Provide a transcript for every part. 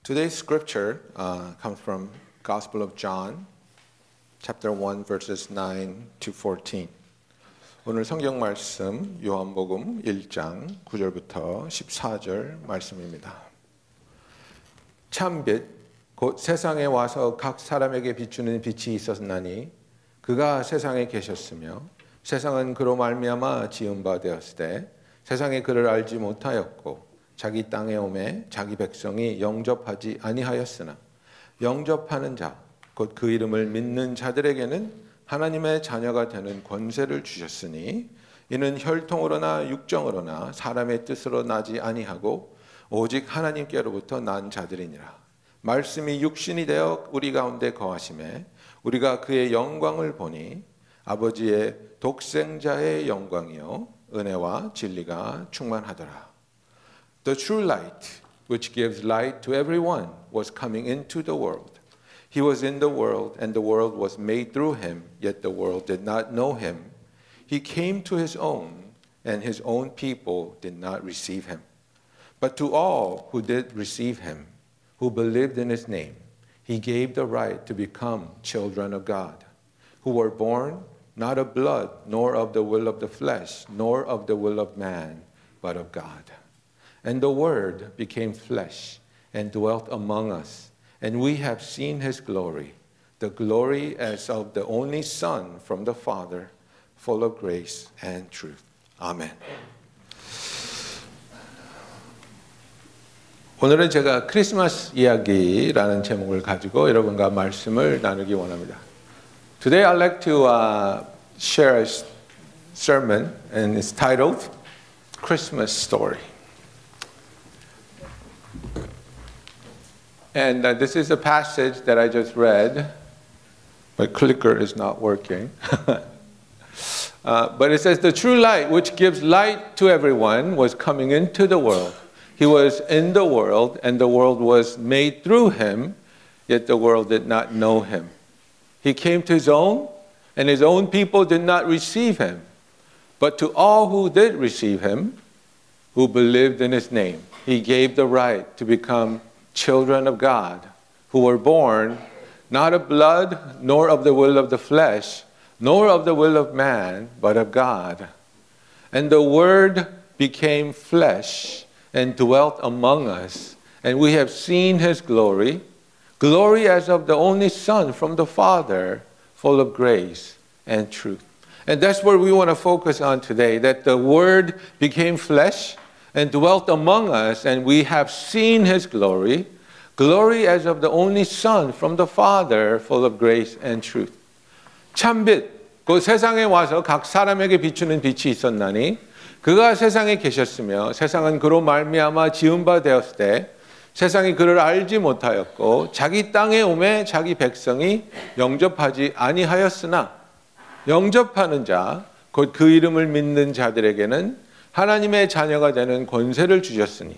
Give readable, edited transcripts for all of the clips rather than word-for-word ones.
Today's scripture comes from Gospel of John, chapter 1, verses 9 to 14. 오늘 성경 말씀 요한복음 1장 9절부터 14절 말씀입니다. 참빛 곧 세상에 와서 각 사람에게 비추는 빛이 있었나니 그가 세상에 계셨으며 세상은 그로 말미암아 지은 바 되었으되 세상에 그를 알지 못하였고 자기 땅에 오매 자기 백성이 영접하지 아니하였으나 영접하는 자 곧 그 이름을 믿는 자들에게는 하나님의 자녀가 되는 권세를 주셨으니 이는 혈통으로나 육정으로나 사람의 뜻으로 나지 아니하고 오직 하나님께로부터 난 자들이니라. 말씀이 육신이 되어 우리 가운데 거하심에 우리가 그의 영광을 보니 아버지의 독생자의 영광이요 은혜와 진리가 충만하더라. The true light, which gives light to everyone, was coming into the world. He was in the world, and the world was made through him, yet the world did not know him. He came to his own, and his own people did not receive him. But to all who did receive him, who believed in his name, he gave the right to become children of God, who were born not of blood, nor of the will of the flesh, nor of the will of man, but of God. And the Word became flesh and dwelt among us, and we have seen his glory, the glory as of the only Son from the Father, full of grace and truth. Amen. 오늘은 제가 크리스마스 이야기라는 제목을 가지고 여러분과 말씀을 나누기 원합니다. Today I'd like to share a sermon, and it's titled Christmas Story. And this is a passage that I just read. My clicker is not working. But it says, the true light, which gives light to everyone, was coming into the world. He was in the world, and the world was made through him, yet the world did not know him. He came to his own, and his own people did not receive him. But to all who did receive him, who believed in his name, he gave the right to become children of God, who were born not of blood, nor of the will of the flesh, nor of the will of man, but of God. And the Word became flesh and dwelt among us, and we have seen his glory, glory as of the only Son from the Father, full of grace and truth. And that's what we want to focus on today, that the Word became flesh and dwelt among us, and we have seen his glory, glory as of the only Son from the Father, full of grace and truth. 참빛, 그 세상에 와서 각 사람에게 비추는 빛이 있었나니 그가 세상에 계셨으며 세상은 그로 말미암아 지은 바 되었을 때 세상이 그를 알지 못하였고 자기 땅에 오매 자기 백성이 영접하지 아니하였으나 영접하는 자, 곧 그 이름을 믿는 자들에게는 하나님의 자녀가 되는 권세를 주셨으니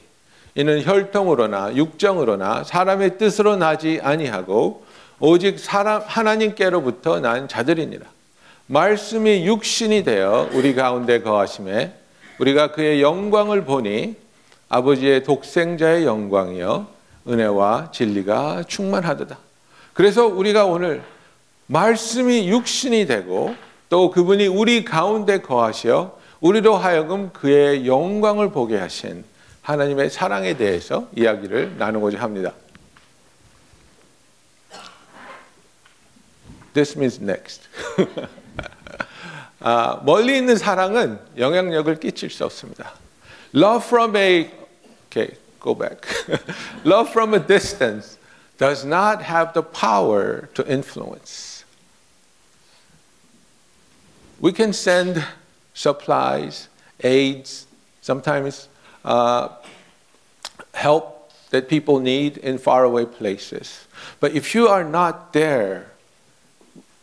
이는 혈통으로나 육정으로나 사람의 뜻으로 나지 아니하고 오직 하나님께로부터 난 자들이니라. 말씀이 육신이 되어 우리 가운데 거하심에 우리가 그의 영광을 보니 아버지의 독생자의 영광이요 은혜와 진리가 충만하도다. 그래서 우리가 오늘 말씀이 육신이 되고 또 그분이 우리 가운데 거하시어 우리로 하여금 그의 영광을 보게 하신 하나님의 사랑에 대해서 이야기를 나누고자 합니다. This means next. 멀리 있는 사랑은 영향력을 끼칠 수 없습니다. Love from a Love from a distance does not have the power to influence. We can send supplies, aids, sometimes help that people need in faraway places. But if you are not there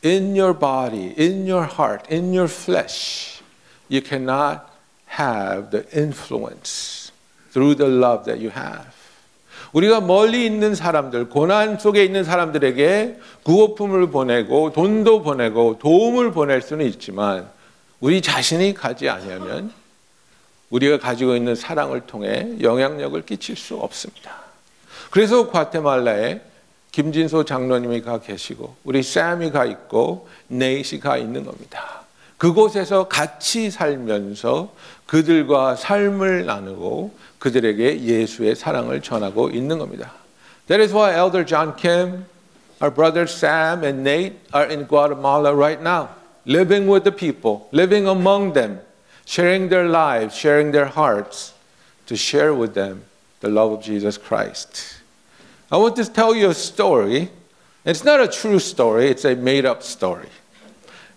in your body, in your heart, in your flesh, you cannot have the influence through the love that you have. 우리가 멀리 있는 사람들, 고난 속에 있는 사람들에게 구호품을 보내고 돈도 보내고 도움을 보낼 수는 있지만 우리 자신이 가지 아니하면 우리가 가지고 있는 사랑을 통해 영향력을 끼칠 수 없습니다. 그래서 과테말라에 김진소 장로님이 가 계시고 우리 샘이 가 있고 네이시 가 있는 겁니다. 그곳에서 같이 살면서 그들과 삶을 나누고 그들에게 예수의 사랑을 전하고 있는 겁니다. That is why Elder John Kim, our brothers Sam and Nate are in Guatemala right now, living with the people, living among them, sharing their lives, sharing their hearts, to share with them the love of Jesus Christ. I want to tell you a story. It's not a true story, it's a made-up story.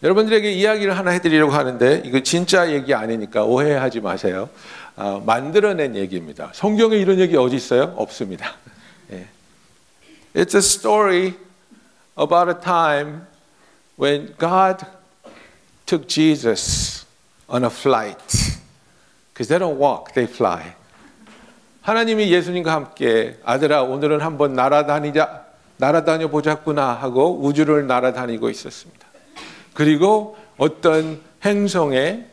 여러분들에게 이야기를 하나 해드리려고 하는데 이거 진짜 얘기 아니니까 오해하지 마세요. 만들어낸 얘기입니다. 성경에 이런 얘기 어디 있어요? 없습니다. It's a story about a time when God took Jesus on a flight. Because they don't walk, they fly. 하나님이 예수님과 함께 아들아 오늘은 한번 날아다녀 보자꾸나 하고 우주를 날아다니고 있었습니다. 그리고 어떤 행성에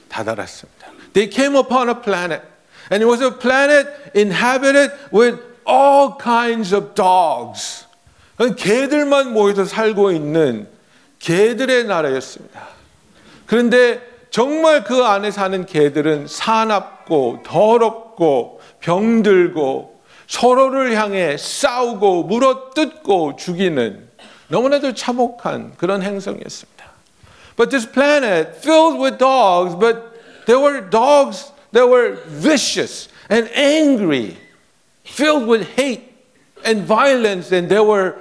다다랐습니다. They came upon a planet and it was a planet inhabited with all kinds of dogs. 개들만 모여서 살고 있는 개들의 나라였습니다. 그런데 정말 그 안에 사는 개들은 사납고 더럽고 병들고 서로를 향해 싸우고 물어뜯고 죽이는 너무나도 참혹한 그런 행성이었습니다. But this planet filled with dogs, but there were dogs that were vicious and angry, filled with hate and violence, and they were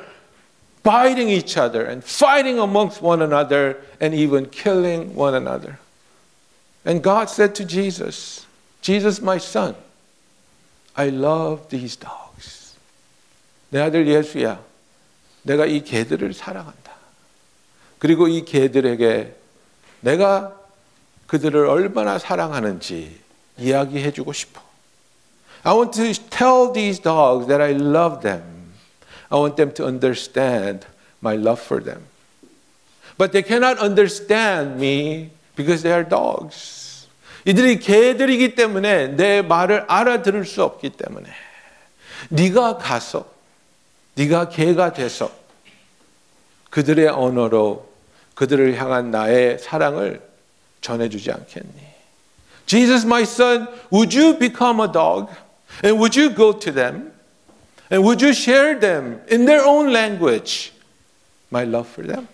biting each other and fighting amongst one another and even killing one another. And God said to Jesus, Jesus, my son, I love these dogs. 내 아들 예수야, 내가 이 개들을 사랑한다. 그리고 이 개들에게 내가 그들을 얼마나 사랑하는지 이야기해 주고 싶어. I want to tell these dogs that I love them. I want them to understand my love for them. But they cannot understand me because they are dogs. 이들이 개들이기 때문에 내 말을 알아들을 수 없기 때문에 네가 가서 네가 개가 돼서 그들의 언어로 그들을 향한 나의 사랑을 전해주지 않겠니? Jesus, my son, would you become a dog? And would you go to them? And would you share them in their own language? My love for them?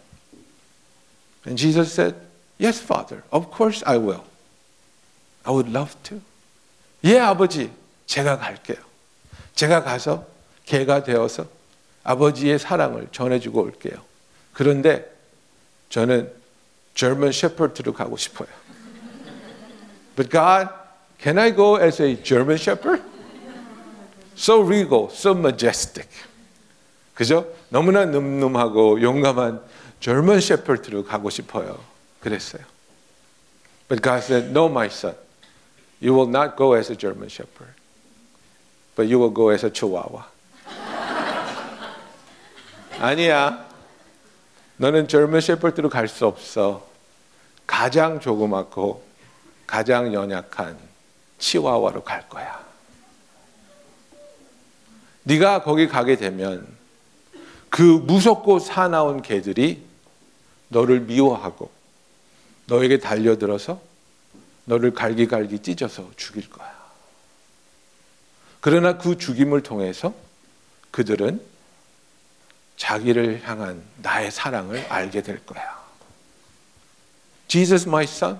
And Jesus said, yes, Father, of course I will. I would love to. 예, 아버지, 제가 갈게요. 제가 가서 개가 되어서 아버지의 사랑을 전해주고 올게요. 그런데 저는 German Shepherd로 가고 싶어요. But God, can I go as a German Shepherd? So regal, so majestic. 그죠? 너무나 늠름하고 용감한 German Shepherd로 가고 싶어요. 그랬어요. But God said, no, my son. You will not go as a German Shepherd. But you will go as a Chihuahua. 아니야. 너는 German Shepherd로 갈 수 없어. 가장 조그맣고 가장 연약한 치와와로 갈 거야. 네가 거기 가게 되면 그 무섭고 사나운 개들이 너를 미워하고 너에게 달려들어서 너를 갈기갈기 찢어서 죽일 거야. 그러나 그 죽임을 통해서 그들은 자기를 향한 나의 사랑을 알게 될 거야. Jesus, my son,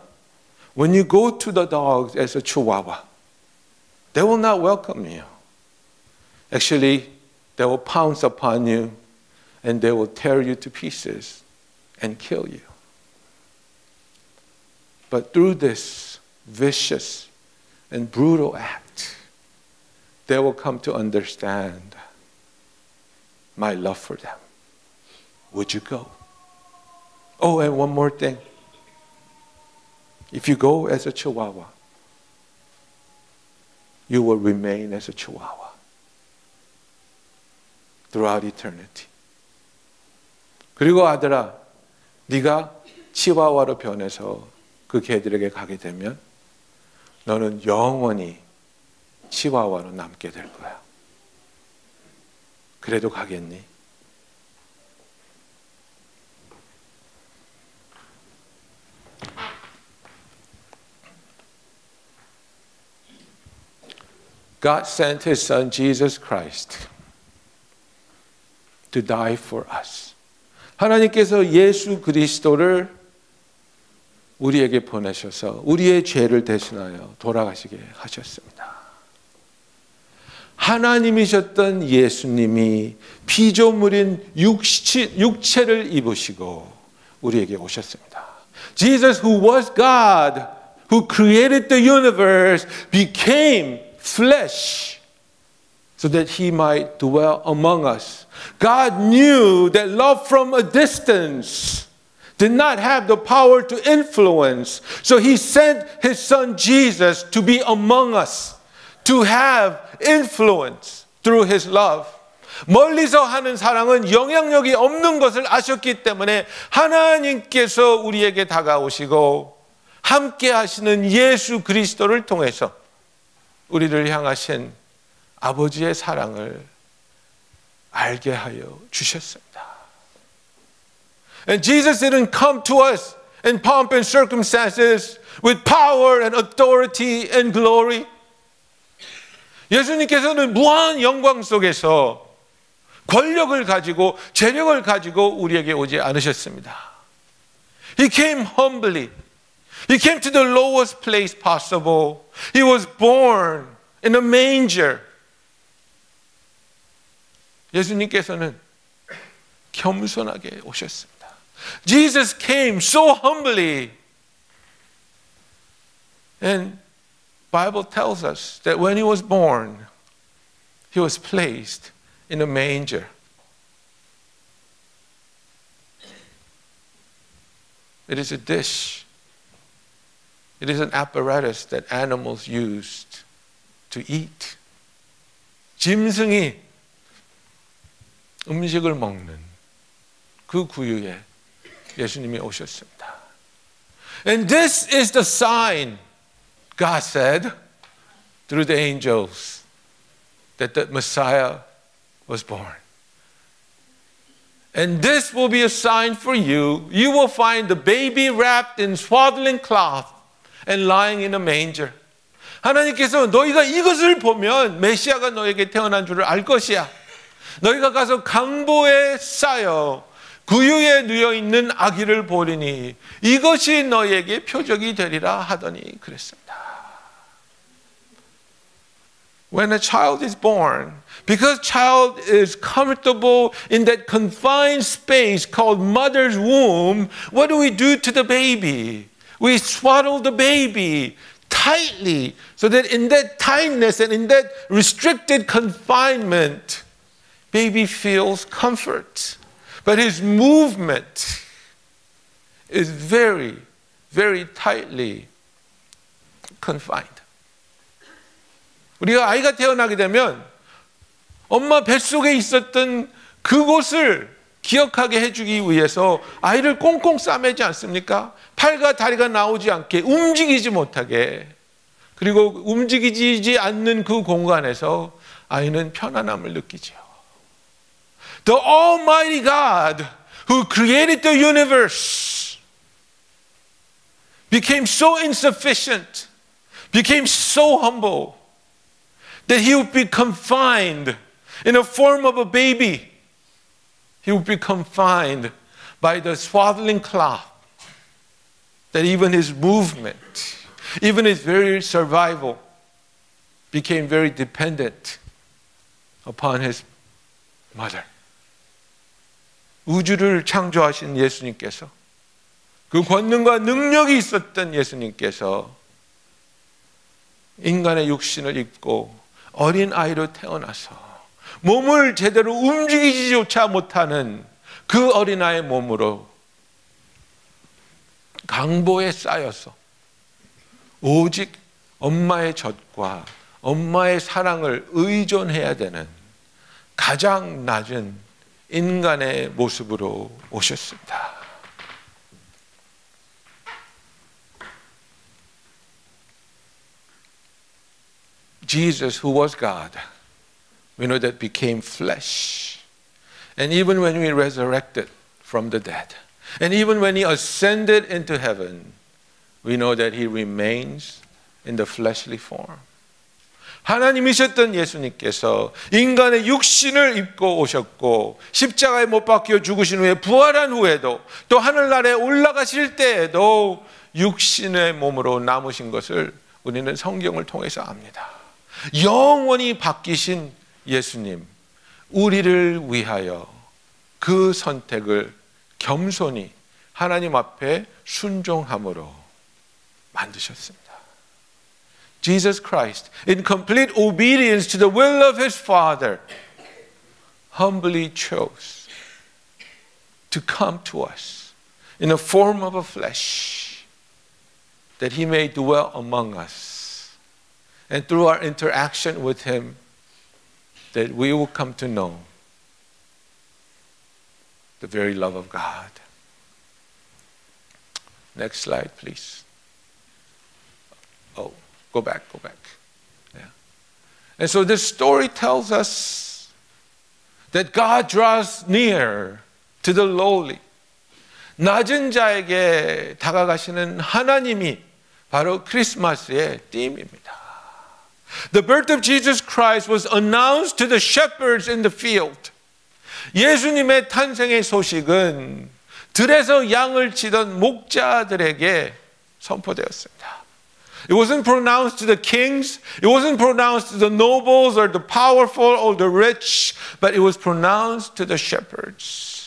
when you go to the dogs as a chihuahua, they will not welcome you. Actually, they will pounce upon you and they will tear you to pieces and kill you. But through this vicious and brutal act, they will come to understand my love for them. Would you go? Oh, and one more thing. If you go as a Chihuahua, you will remain as a Chihuahua throughout eternity. 그리고 아들아, 네가 치와와로 변해서 그 개들에게 가게 되면 너는 영원히 치와와로 남게 될 거야. 그래도 가겠니? God sent His Son Jesus Christ to die for us. 하나님께서 예수 그리스도를 우리에게 보내셔서 우리의 죄를 대신하여 돌아가시게 하셨습니다. 하나님이셨던 예수님이 피조물인 육체를 입으시고 우리에게 오셨습니다. Jesus, who was God, who created the universe, became flesh so that He might dwell among us. God knew that love from a distance did not have the power to influence. So He sent His Son Jesus to be among us, to have influence through His love. 멀리서 하는 사랑은 영향력이 없는 것을 아셨기 때문에 하나님께서 우리에게 다가오시고 함께 하시는 예수 그리스도를 통해서 우리를 향하신 아버지의 사랑을 알게 하여 주셨습니다. And Jesus didn't come to us in pomp and circumstances with power and authority and glory. 예수님께서는 무한 영광 속에서 권력을 가지고 재력을 가지고 우리에게 오지 않으셨습니다. He came humbly. He came to the lowest place possible. He was born in a manger. 예수님께서는 겸손하게 오셨습니다. Jesus came so humbly. And Bible tells us that when He was born, He was placed in a manger. It is a dish. It is an apparatus that animals used to eat. 짐승이 음식을 먹는 그 구유에 예수님이 오셨습니다. And this is the sign, God said through the angels, that the Messiah was born. And this will be a sign for you. You will find the baby wrapped in swaddling cloth and lying in a manger. 하나님께서 너희가 이것을 보면 메시아가 너에게 태어난 줄을 알 것이야. 너희가 가서 강보에 쌓여 구유에 누워 있는 아기를 보리니 이것이 너희에게 표적이 되리라 하더니 그랬습니다. When a child is born, because child is comfortable in that confined space called mother's womb, what do we do to the baby? We swaddle the baby tightly so that in that tightness and in that restricted confinement, baby feels comfort. But his movement is very, very tightly confined. 우리가 아이가 태어나게 되면 엄마 뱃속에 있었던 그곳을 기억하게 해주기 위해서 아이를 꽁꽁 싸매지 않습니까? 팔과 다리가 나오지 않게 움직이지 못하게, 그리고 움직이지 않는 그 공간에서 아이는 편안함을 느끼죠. The Almighty God who created the universe became so insufficient, became so humble, that He would be confined in the form of a baby. He would be confined by the swaddling cloth, that even His movement, even His very survival became very dependent upon His mother. 우주를 창조하신 예수님께서, 그 권능과 능력이 있었던 예수님께서 인간의 육신을 입고 어린 아이로 태어나서 몸을 제대로 움직이지조차 못하는 그 어린아이의 몸으로 강보에 쌓여서 오직 엄마의 젖과 엄마의 사랑을 의존해야 되는 가장 낮은 인간의 모습으로 오셨습니다. Jesus, who was God, we know that became flesh. And even when we resurrected from the dead, and even when he ascended into heaven, we know that he remains in the fleshly form. 하나님이셨던 예수님께서 인간의 육신을 입고 오셨고 십자가에 못 박혀 죽으신 후에 부활한 후에도 또 하늘나라에 올라가실 때에도 육신의 몸으로 남으신 것을 우리는 성경을 통해서 압니다. 영원히 바뀌신 예수님, 우리를 위하여 그 선택을 겸손히 하나님 앞에 순종함으로 만드셨습니다. Jesus Christ, in complete obedience to the will of his Father, humbly chose to come to us in the form of a flesh, that he may dwell among us. And through our interaction with him, that we will come to know the very love of God. Next slide, please. Oh, go back. Yeah. And so this story tells us that God draws near to the lowly. 낮은 자에게 다가가시는 하나님이 바로 크리스마스의 them입니다. The birth of Jesus Christ was announced to the shepherds in the field. 예수님의 탄생의 소식은 들에서 양을 치던 목자들에게 선포되었습니다. It wasn't pronounced to the kings, it wasn't pronounced to the nobles or the powerful or the rich, but it was pronounced to the shepherds.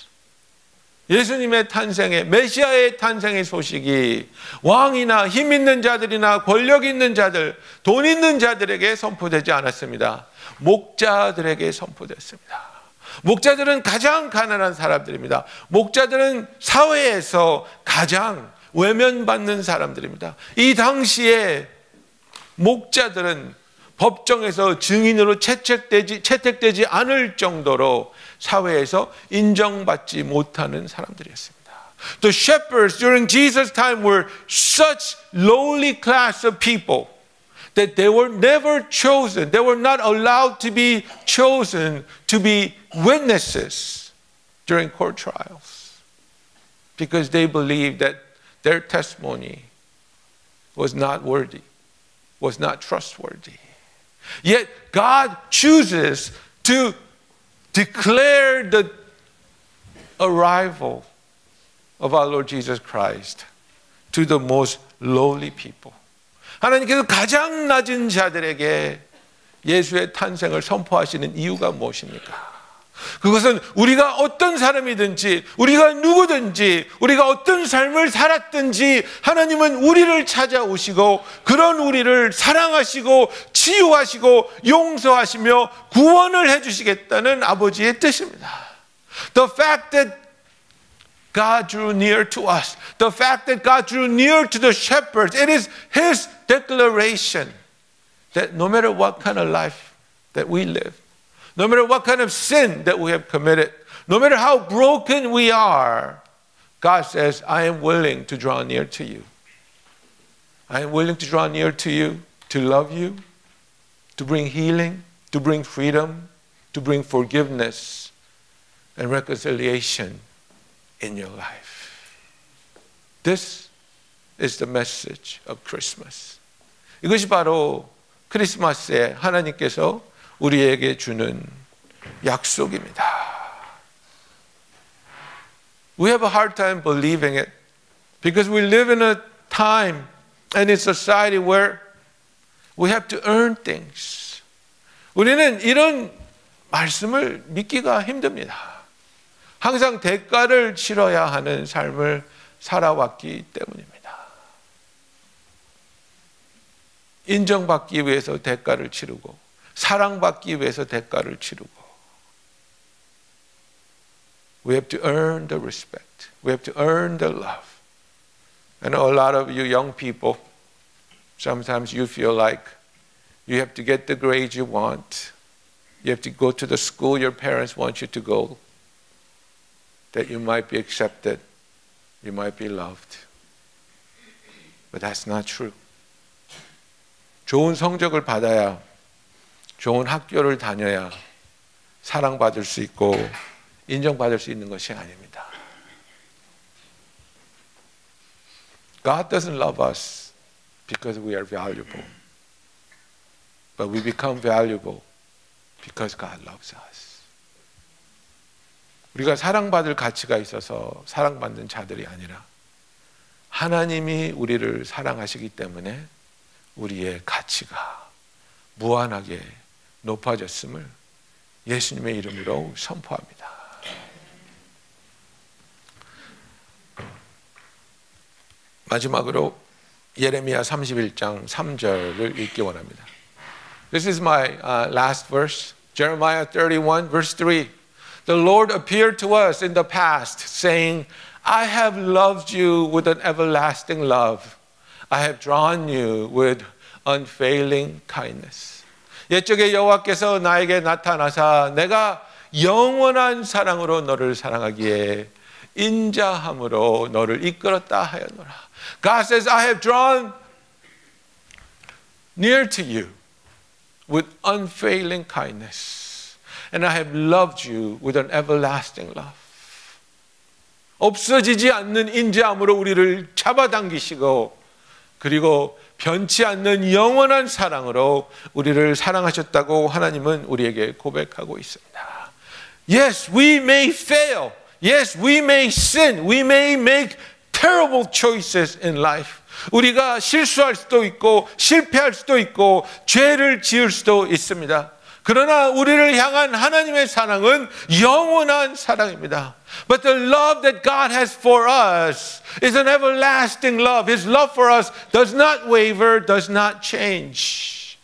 예수님의 탄생의, 메시아의 탄생의 소식이 왕이나 힘 있는 자들이나 권력 있는 자들, 돈 있는 자들에게 선포되지 않았습니다. 목자들에게 선포됐습니다. 목자들은 가장 가난한 사람들입니다. 목자들은 사회에서 가장 외면받는 사람들입니다. 이 당시에 목자들은 법정에서 증인으로 채택되지 않을 정도로 사회에서 인정받지 못하는 사람들이었습니다. The shepherds during Jesus' time were such lowly class of people that they were never chosen. They were not allowed to be chosen to be witnesses during court trials because they believed that their testimony was not worthy, was not trustworthy. Yet God chooses to declare the arrival of our Lord Jesus Christ to the most lowly people. 하나님께서 가장 낮은 자들에게 예수의 탄생을 선포하시는 이유가 무엇입니까? 그것은 우리가 어떤 사람이든지, 우리가 누구든지, 우리가 어떤 삶을 살았든지 하나님은 우리를 찾아오시고 그런 우리를 사랑하시고 치유하시고 용서하시며 구원을 해주시겠다는 아버지의 뜻입니다. The fact that God drew near to us, the fact that God drew near to the shepherds, it is His declaration that no matter what kind of life that we live, no matter what kind of sin that we have committed, no matter how broken we are, God says, I am willing to draw near to you. I am willing to draw near to you, to love you, to bring healing, to bring freedom, to bring forgiveness and reconciliation in your life. This is the message of Christmas. 이것이 바로 크리스마스에 하나님께서 우리에게 주는 약속입니다. We have a hard time believing it because we live in a time and in society where we have to earn things. 우리는 이런 말씀을 믿기가 힘듭니다. 항상 대가를 치러야 하는 삶을 살아왔기 때문입니다. 인정받기 위해서 대가를 치르고 사랑받기 위해서 대가를 치르고 We have to earn the respect. We have to earn the love. I know a lot of you young people, sometimes you feel like you have to get the grades you want. You have to go to the school your parents want you to go. That you might be accepted. You might be loved. But that's not true. 좋은 성적을 받아야, 좋은 학교를 다녀야 사랑받을 수 있고 인정받을 수 있는 것이 아닙니다. God doesn't love us because we are valuable. But we become valuable because God loves us. 우리가 사랑받을 가치가 있어서 사랑받는 자들이 아니라 하나님이 우리를 사랑하시기 때문에 우리의 가치가 무한하게 높아졌음을 예수님의 이름으로 선포합니다. 마지막으로 예레미야 31장 3절을 읽기 원합니다. This is my last verse. Jeremiah 31 verse 3. The Lord appeared to us in the past saying, I have loved you with an everlasting love. I have drawn you with unfailing kindness. 옛적에 여호와께서 나에게 나타나사 내가 영원한 사랑으로 너를 사랑하기에 인자함으로 너를 이끌었다 하였노라. God says, I have drawn near to you with unfailing kindness, and I have loved you with an everlasting love. 없어지지 않는 인자함으로 우리를 잡아당기시고 그리고 변치 않는 영원한 사랑으로 우리를 사랑하셨다고 하나님은 우리에게 고백하고 있습니다. Yes, we may fail. Yes, we may sin. We may make terrible choices in life. 우리가 실수할 수도 있고 실패할 수도 있고 죄를 지을 수도 있습니다. 그러나 우리를 향한 하나님의 사랑은 영원한 사랑입니다. But the love that God has for us is an everlasting love. His love for us does not waver, does not change.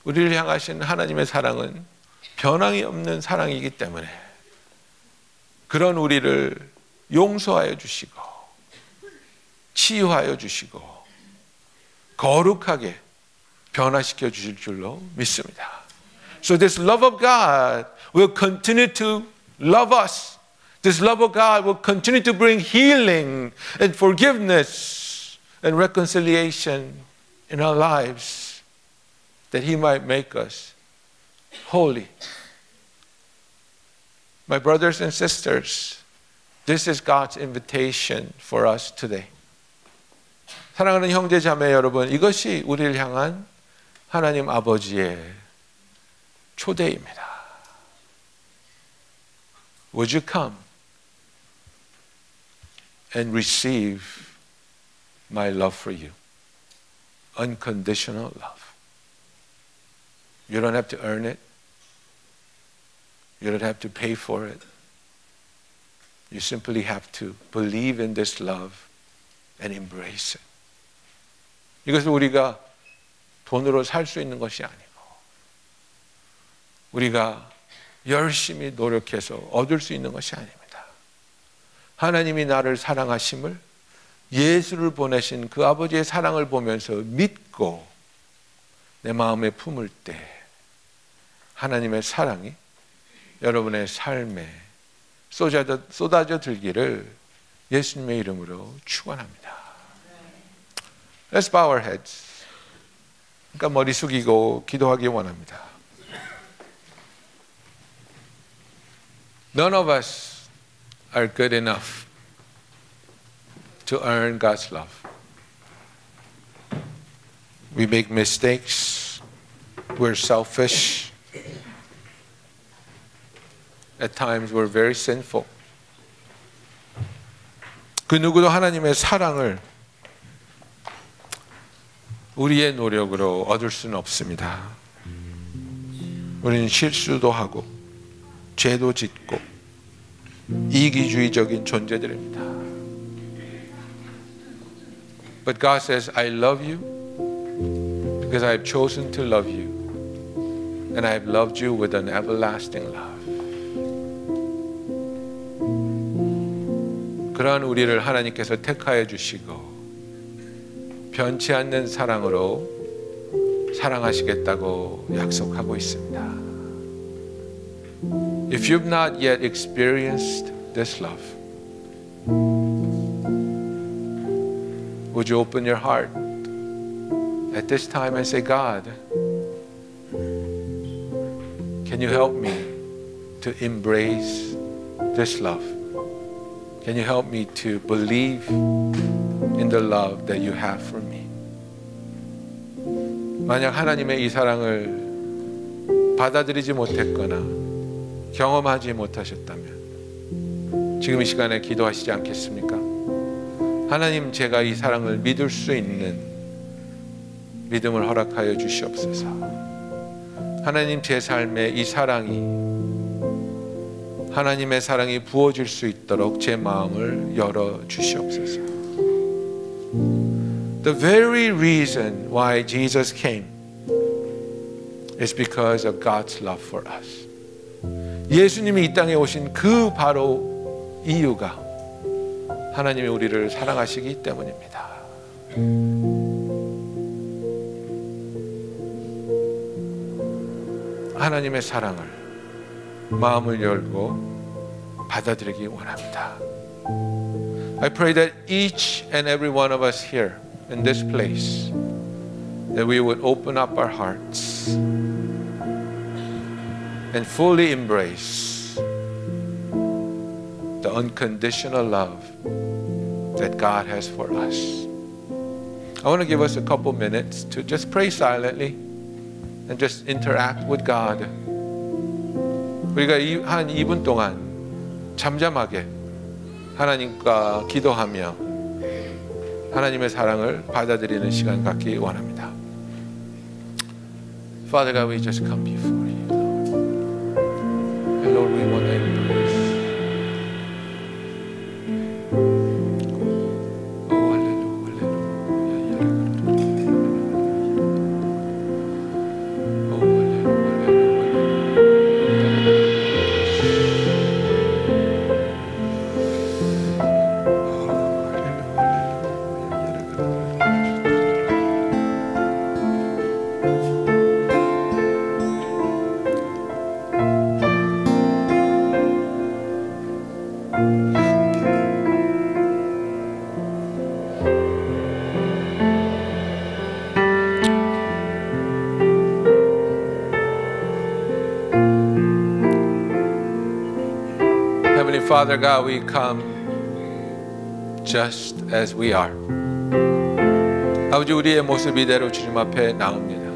우리를 향하신 하나님의 사랑은 변함이 없는 사랑이기 때문에 그런 우리를 용서하여 주시고 치유하여 주시고 거룩하게 변화시켜 주실 줄로 믿습니다. So this love of God will continue to love us. This love of God will continue to bring healing and forgiveness and reconciliation in our lives that He might make us holy. My brothers and sisters, this is God's invitation for us today. 사랑하는 형제 자매 여러분, 이것이 우리를 향한 하나님 아버지의 초대입니다. Would you come and receive my love for you? Unconditional love. You don't have to earn it. You don't have to pay for it. You simply have to believe in this love and embrace it. 이것은 우리가 돈으로 살 수 있는 것이 아니고 우리가 열심히 노력해서 얻을 수 있는 것이 아닙니다. 하나님이 나를 사랑하심을 예수를 보내신 그 아버지의 사랑을 보면서 믿고 내 마음에 품을 때 하나님의 사랑이 여러분의 삶에 쏟아져 들기를 예수님의 이름으로 축원합니다. Let's bow our heads. 그러니까 머리 숙이고 기도하기 원합니다. None of us are good enough to earn God's love. We make mistakes. We're selfish. At times we're very sinful. 그 누구도 하나님의 사랑을 우리의 노력으로 얻을 수는 없습니다. 우리는 실수도 하고 죄도 짓고 이기주의적인 존재들입니다. But God says, I love you because I have chosen to love you and I have loved you with an everlasting love. 그러한 우리를 하나님께서 택하여 주시고 변치 않는 사랑으로 사랑하시겠다고 약속하고 있습니다. If you've not yet experienced this love, would you open your heart at this time and say, God, can you help me to embrace this love? Can you help me to believe in the love that you have for me? 만약 하나님의 이 사랑을 받아들이지 못했거나 경험하지 못하셨다면 지금 이 시간에 기도하시지 않겠습니까? 하나님, 제가 이 사랑을 믿을 수 있는 믿음을 허락하여 주시옵소서. 하나님, 제 삶에 이 사랑이, 하나님의 사랑이 부어질 수 있도록 제 마음을 열어 주시옵소서. The very reason why Jesus came is because of God's love for us. 예수님이 이 땅에 오신 그 바로 이유가 하나님이 우리를 사랑하시기 때문입니다. 하나님의 사랑을 마음을 열고 받아들이기 원합니다. I pray that each and every one of us here in this place, that we would open up our hearts and fully embrace the unconditional love that God has for us. I want to give us a couple minutes to just pray silently and just interact with God. 우리가 한 2분 동안 잠잠하게 하나님과 기도하며 하나님의 사랑을 받아들이는 시간 갖기 원합니다. Father God, we just come before you. And Lord, we want to embrace. Oh, hallelujah, hallelujah. Oh, Heavenly Father God, we come just as we are. 아버지, 우리의 모습 이대로 주님 앞에 나옵니다.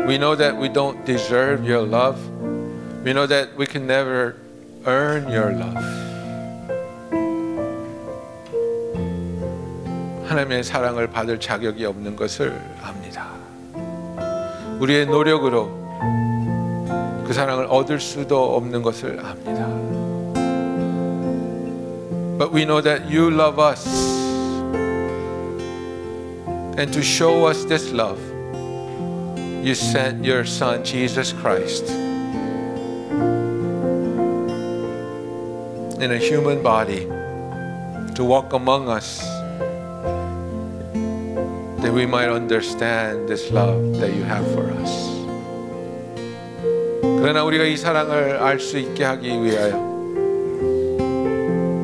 We know that we don't deserve your love. We know that we can never earn your love. 하나님의 사랑을 받을 자격이 없는 것을 압니다. 우리의 노력으로 그 사랑을 얻을 수도 없는 것을 압니다. But we know that you love us. And to show us this love, you sent your Son, Jesus Christ, in a human body to walk among us, that we might understand this love that you have for us. 그러나 우리가 이 사랑을 알 수 있게 하기 위하여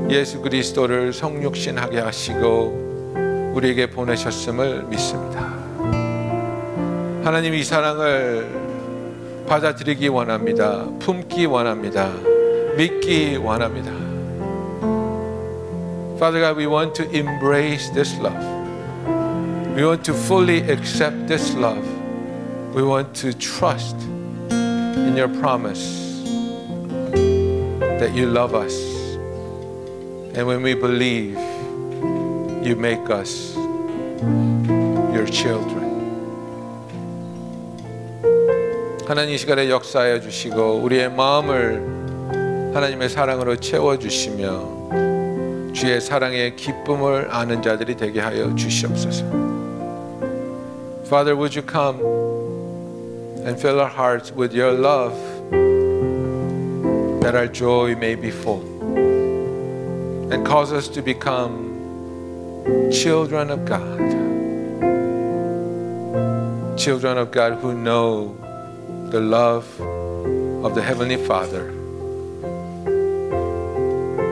예수 그리스도를 성육신하게 하시고 우리에게 보내셨음을 믿습니다. 하나님, 이 사랑을 받아들이기 원합니다. 품기 원합니다. 믿기 원합니다. Father God, we want to embrace this love. We want to fully accept this love. We want to trust in your promise that you love us. And when we believe, you make us your children. 하나님, 이 시간에 역사하여 주시고 우리의 마음을 하나님의 사랑으로 채워주시며 주의 사랑의 기쁨을 아는 자들이 되게 하여 주시옵소서. Father, would you come and fill our hearts with your love, that our joy may be full, and cause us to become children of God. Children of God who know the love of the Heavenly Father,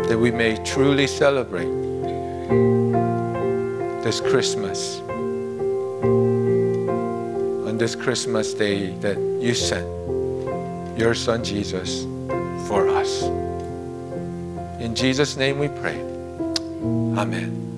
that we may truly celebrate this Christmas, on this Christmas day that you sent your Son Jesus for us. In Jesus' name we pray. Amen.